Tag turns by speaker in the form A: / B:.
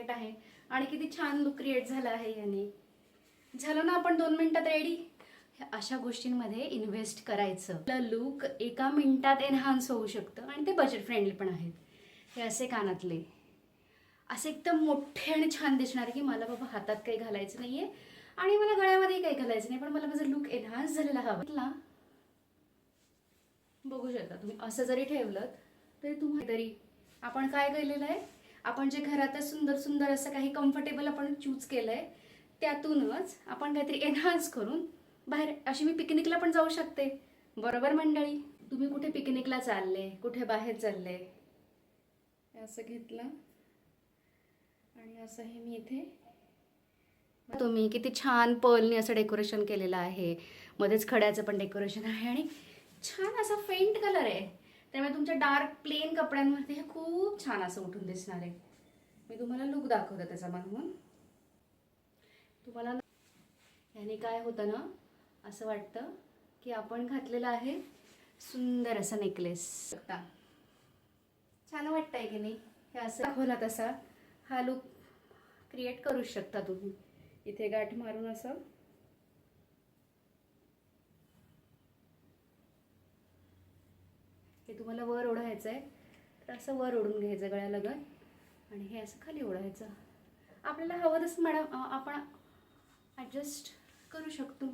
A: Jacket आहे आणि किती छान लुक क्रिएट झाला आहे याने. झालं ना आपण 2 मिनिटात रेडी. अशा गोष्टींमध्ये इन्व्हेस्ट करायचं. आपलं लुक एका मिनिटात एनहान्स होऊ शकतं आणि ते बजेट फ्रेंडली पण आहेत. हे असे कानातले असे एकदम मोठे आणि छान दिसणार की मला बाबा हातात काही घालायचं नाहीये आणि मला गळ्यामध्येही काही घालायचं नाही, पण मला माझा लुक एनहान्स झालेला हवा. बघू शकता तुम्ही असं जरी ठेवलं तरी तुम्हाला तरी आपण काय केलेलं आहे, आपण जे घरातच सुंदर सुंदर असं काही कम्फर्टेबल आपण चूज केलंय त्यातूनच आपण काहीतरी एनहान्स करून बाहेर अशी मी पिकनिकला पण जाऊ शकते. बरोबर मंडळी? तुम्ही कुठे पिकनिकला चालले, कुठे बाहेर चालले, असं घेतलं आणि असं हे मी इथे तुम्ही किती छान पर्लनी असं डेकोरेशन केलेलं आहे. मध्येच खड्याचं पण डेकोरेशन आहे आणि छान असा फेंट कलर आहे, त्यामुळे तुमच्या डार्क प्लेन कपड्यांवरती हे खूप छान असं उठून दिसणार आहे. मी तुम्हाला लुक दाखवते त्याचा म्हणून. तुम्हाला याने काय होतं ना, असं वाटतं की आपण घातलेलं आहे सुंदर असा नेकलेस. छान वाटतंय की नाही? हे असं दाखवला तसा हा लुक क्रिएट करू शकता तुम्ही. इथे गाठ मारून असं हे तुम्हाला वर ओढायचं आहे तर असं वर ओढून घ्यायचं गळ्यालगत आणि हे असं खाली ओढायचं. आपल्याला हवं तसं मॅडम आपण ॲडजस्ट करू शकतो.